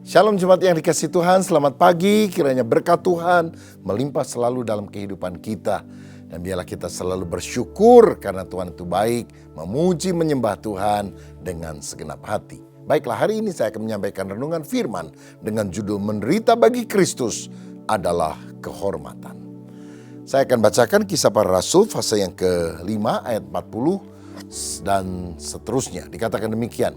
Shalom jemaat yang dikasihi Tuhan, selamat pagi, kiranya berkat Tuhan melimpah selalu dalam kehidupan kita. Dan biarlah kita selalu bersyukur karena Tuhan itu baik, memuji menyembah Tuhan dengan segenap hati. Baiklah, hari ini saya akan menyampaikan renungan firman dengan judul Menderita bagi Kristus adalah kehormatan. Saya akan bacakan Kisah Para Rasul fase yang ke-5 ayat 40 dan seterusnya. Dikatakan demikian.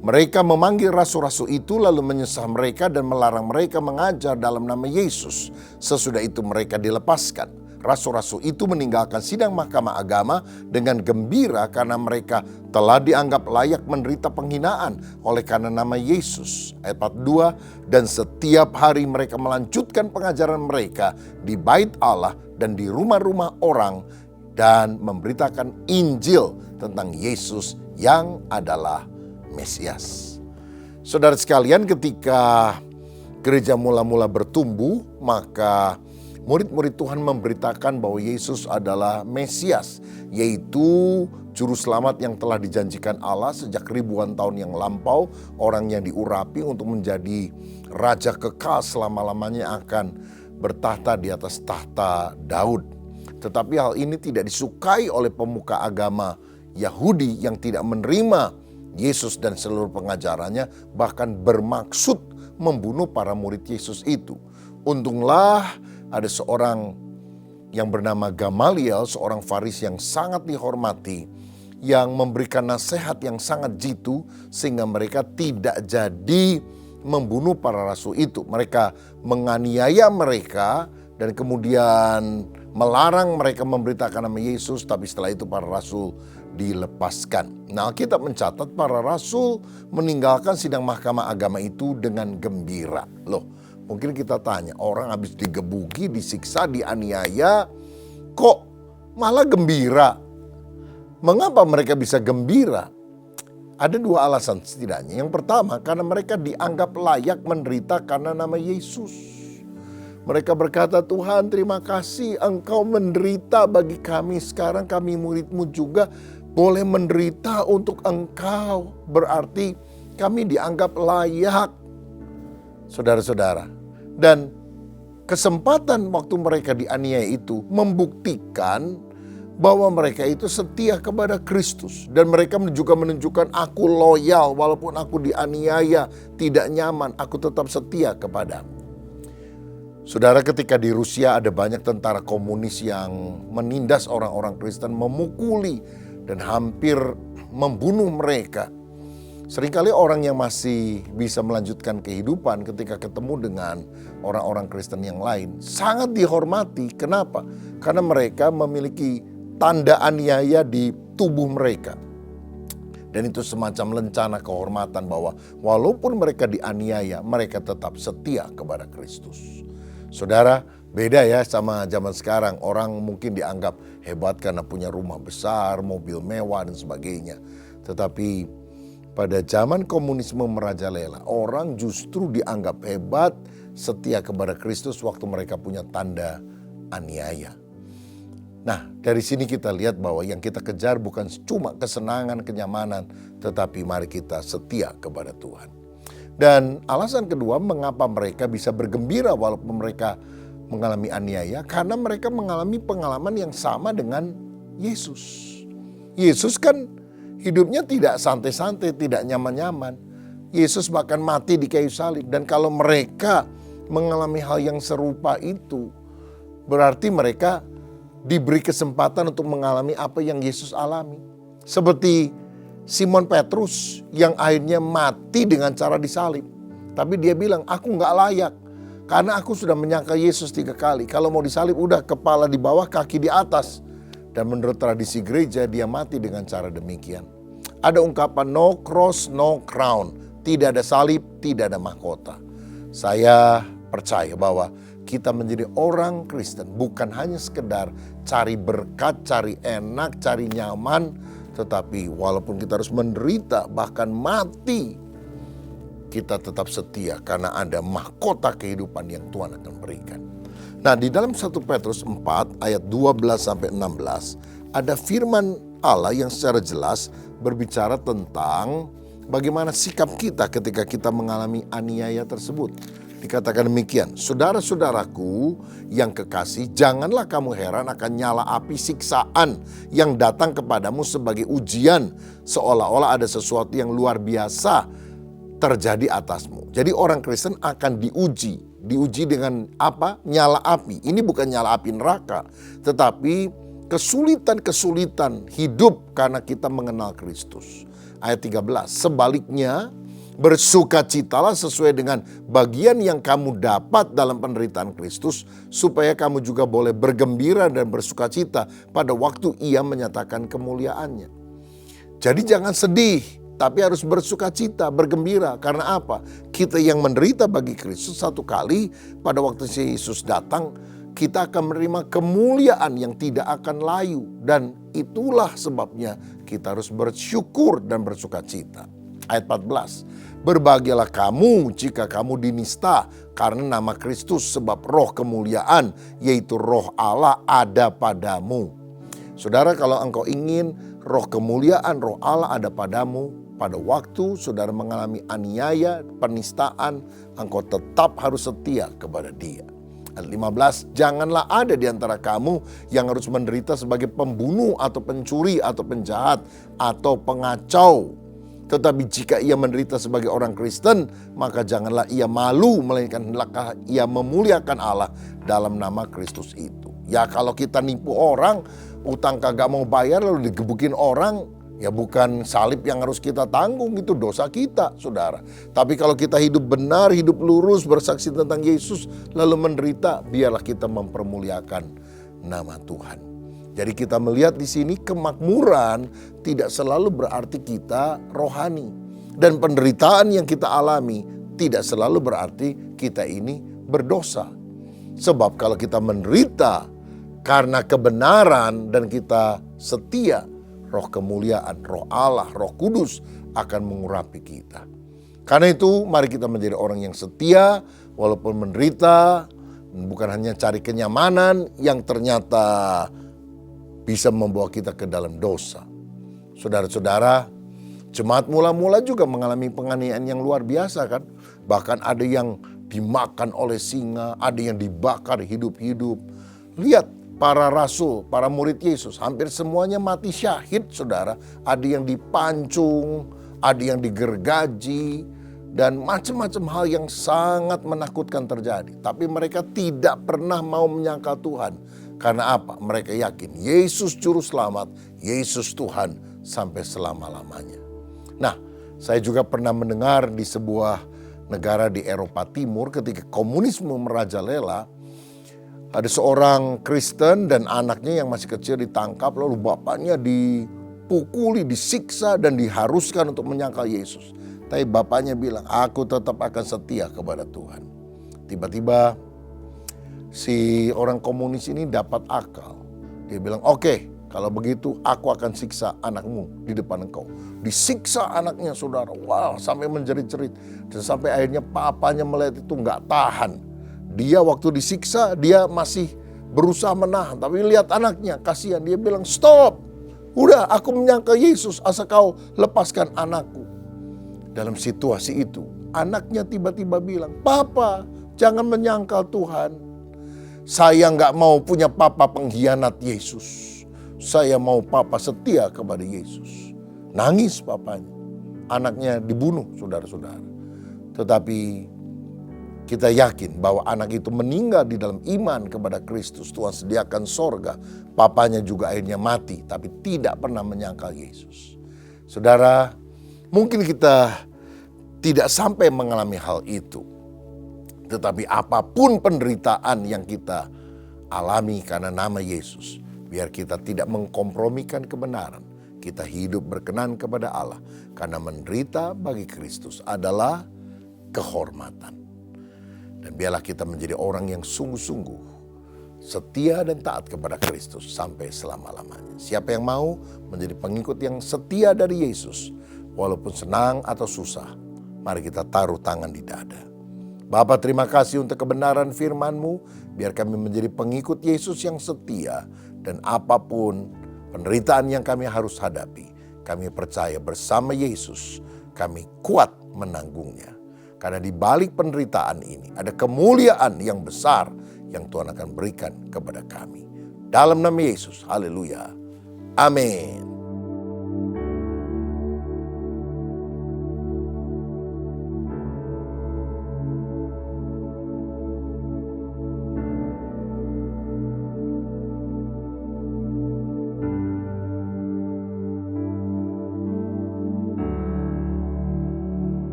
Mereka memanggil rasul-rasul itu lalu menyesah mereka dan melarang mereka mengajar dalam nama Yesus. Sesudah itu mereka dilepaskan. Rasul-rasul itu meninggalkan sidang mahkamah agama dengan gembira karena mereka telah dianggap layak menderita penghinaan oleh karena nama Yesus. Ayat 42, dan setiap hari mereka melanjutkan pengajaran mereka di bait Allah dan di rumah-rumah orang dan memberitakan Injil tentang Yesus yang adalah Mesias. Saudara sekalian, ketika gereja mula-mula bertumbuh, maka murid-murid Tuhan memberitakan bahwa Yesus adalah Mesias, yaitu juru selamat yang telah dijanjikan Allah sejak ribuan tahun yang lampau, orang yang diurapi untuk menjadi raja kekal selama-lamanya akan bertahta di atas tahta Daud. Tetapi hal ini tidak disukai oleh pemuka agama Yahudi yang tidak menerima Yesus dan seluruh pengajarannya, bahkan bermaksud membunuh para murid Yesus itu. Untunglah ada seorang yang bernama Gamaliel, seorang Farisi yang sangat dihormati, yang memberikan nasihat yang sangat jitu sehingga mereka tidak jadi membunuh para rasul itu. Mereka menganiaya mereka dan kemudian melarang mereka memberitakan nama Yesus, tapi setelah itu para rasul dilepaskan. Nah, kita mencatat para rasul meninggalkan sidang mahkamah agama itu dengan gembira. Loh, mungkin kita tanya, orang habis digebuki, disiksa, dianiaya, kok malah gembira? Mengapa mereka bisa gembira? Ada dua alasan setidaknya. Yang pertama, karena mereka dianggap layak menderita karena nama Yesus. Mereka berkata, Tuhan terima kasih Engkau menderita bagi kami. Sekarang kami murid-Mu juga boleh menderita untuk Engkau. Berarti kami dianggap layak. Saudara-saudara. Dan kesempatan waktu mereka dianiaya itu membuktikan bahwa mereka itu setia kepada Kristus. Dan mereka juga menunjukkan aku loyal walaupun aku dianiaya, tidak nyaman, aku tetap setia kepadamu. Saudara, ketika di Rusia ada banyak tentara komunis yang menindas orang-orang Kristen, memukuli dan hampir membunuh mereka. Seringkali orang yang masih bisa melanjutkan kehidupan ketika ketemu dengan orang-orang Kristen yang lain sangat dihormati. Kenapa? Karena mereka memiliki tanda aniaya di tubuh mereka. Dan itu semacam lencana kehormatan bahwa walaupun mereka dianiaya, mereka tetap setia kepada Kristus. Saudara, beda ya sama zaman sekarang. Orang mungkin dianggap hebat karena punya rumah besar, mobil mewah dan sebagainya. Tetapi pada zaman komunisme merajalela, orang justru dianggap hebat, setia kepada Kristus waktu mereka punya tanda aniaya. Nah, dari sini kita lihat bahwa yang kita kejar bukan cuma kesenangan, kenyamanan, tetapi mari kita setia kepada Tuhan. Dan alasan kedua mengapa mereka bisa bergembira walaupun mereka mengalami aniaya, karena mereka mengalami pengalaman yang sama dengan Yesus. Yesus kan hidupnya tidak santai-santai, tidak nyaman-nyaman. Yesus bahkan mati di kayu salib. Dan kalau mereka mengalami hal yang serupa itu, berarti mereka diberi kesempatan untuk mengalami apa yang Yesus alami. Seperti Simon Petrus yang akhirnya mati dengan cara disalib. Tapi dia bilang, aku gak layak. Karena aku sudah menyangka Yesus 3 kali. Kalau mau disalib udah kepala di bawah, kaki di atas. Dan menurut tradisi gereja dia mati dengan cara demikian. Ada ungkapan no cross, no crown. Tidak ada salib, tidak ada mahkota. Saya percaya bahwa kita menjadi orang Kristen bukan hanya sekedar cari berkat, cari enak, cari nyaman. Tetapi walaupun kita harus menderita, bahkan mati, kita tetap setia karena ada mahkota kehidupan yang Tuhan akan berikan. Nah, di dalam 1 Petrus 4 ayat 12-16 ada firman Allah yang secara jelas berbicara tentang bagaimana sikap kita ketika kita mengalami aniaya tersebut. Dikatakan demikian, saudara-saudaraku yang kekasih, janganlah kamu heran akan nyala api siksaan yang datang kepadamu sebagai ujian, seolah-olah ada sesuatu yang luar biasa terjadi atasmu. Jadi orang Kristen akan diuji dengan apa? Nyala api. Ini bukan nyala api neraka, tetapi kesulitan-kesulitan hidup karena kita mengenal Kristus. Ayat 13, sebaliknya bersukacitalah sesuai dengan bagian yang kamu dapat dalam penderitaan Kristus, supaya kamu juga boleh bergembira dan bersukacita pada waktu Ia menyatakan kemuliaannya. Jadi jangan sedih, tapi harus bersukacita, bergembira. Karena apa? Kita yang menderita bagi Kristus satu kali, pada waktu Yesus datang, kita akan menerima kemuliaan yang tidak akan layu. Dan itulah sebabnya kita harus bersyukur dan bersukacita. Ayat 14, berbahagialah kamu jika kamu dinista karena nama Kristus, sebab roh kemuliaan, yaitu roh Allah ada padamu. Saudara, kalau engkau ingin roh kemuliaan, roh Allah ada padamu, pada waktu saudara mengalami aniaya, penistaan, engkau tetap harus setia kepada Dia. Ayat 15, janganlah ada di antara kamu yang harus menderita sebagai pembunuh atau pencuri atau penjahat atau pengacau. Tetapi jika ia menderita sebagai orang Kristen, maka janganlah ia malu, melainkan hendaklah ia memuliakan Allah dalam nama Kristus itu. Ya kalau kita nipu orang, utang kagak mau bayar lalu digebukin orang, ya bukan salib yang harus kita tanggung, itu dosa kita, saudara. Tapi kalau kita hidup benar, hidup lurus, bersaksi tentang Yesus, lalu menderita, biarlah kita mempermuliakan nama Tuhan. Jadi kita melihat di sini kemakmuran tidak selalu berarti kita rohani. Dan penderitaan yang kita alami tidak selalu berarti kita ini berdosa. Sebab kalau kita menderita karena kebenaran dan kita setia, roh kemuliaan, roh Allah, roh kudus akan mengurapi kita. Karena itu mari kita menjadi orang yang setia walaupun menderita. Bukan hanya cari kenyamanan yang ternyata bisa membawa kita ke dalam dosa. Saudara-saudara, jemaat mula-mula juga mengalami penganiayaan yang luar biasa kan. Bahkan ada yang dimakan oleh singa, ada yang dibakar hidup-hidup. Lihat para rasul, para murid Yesus, hampir semuanya mati syahid, saudara. Ada yang dipancung, ada yang digergaji, dan macam-macam hal yang sangat menakutkan terjadi. Tapi mereka tidak pernah mau menyangkal Tuhan. Karena apa? Mereka yakin Yesus Juru Selamat, Yesus Tuhan sampai selama-lamanya. Nah, saya juga pernah mendengar di sebuah negara di Eropa Timur ketika komunisme merajalela, ada seorang Kristen dan anaknya yang masih kecil ditangkap, lalu bapaknya dipukuli, disiksa dan diharuskan untuk menyangkal Yesus. Tapi bapaknya bilang, aku tetap akan setia kepada Tuhan. Tiba-tiba si orang komunis ini dapat akal. Dia bilang, oke, kalau begitu aku akan siksa anakmu di depan engkau. Disiksa anaknya, saudara. Wow, sampai menjerit-jerit. Dan sampai akhirnya papanya melihat itu nggak tahan. Dia waktu disiksa, dia masih berusaha menahan. Tapi lihat anaknya, kasihan. Dia bilang, stop. Udah, aku menyangka Yesus, asal kau lepaskan anakku. Dalam situasi itu, anaknya tiba-tiba bilang, Papa, jangan menyangkal Tuhan. Saya nggak mau punya papa pengkhianat Yesus. Saya mau papa setia kepada Yesus. Nangis papanya. Anaknya dibunuh, saudara-saudara. Tetapi kita yakin bahwa anak itu meninggal di dalam iman kepada Kristus. Tuhan sediakan sorga. Papanya juga akhirnya mati, tapi tidak pernah menyangkal Yesus. Saudara, mungkin kita tidak sampai mengalami hal itu. Tetapi apapun penderitaan yang kita alami karena nama Yesus, biar kita tidak mengkompromikan kebenaran. Kita hidup berkenan kepada Allah. Karena menderita bagi Kristus adalah kehormatan. Dan biarlah kita menjadi orang yang sungguh-sungguh setia dan taat kepada Kristus sampai selama-lamanya. Siapa yang mau menjadi pengikut yang setia dari Yesus, walaupun senang atau susah, mari kita taruh tangan di dada. Bapa, terima kasih untuk kebenaran firman-Mu. Biar kami menjadi pengikut Yesus yang setia. Dan apapun penderitaan yang kami harus hadapi, kami percaya bersama Yesus kami kuat menanggungnya. Karena di balik penderitaan ini ada kemuliaan yang besar yang Tuhan akan berikan kepada kami. Dalam nama Yesus, haleluya. Amin.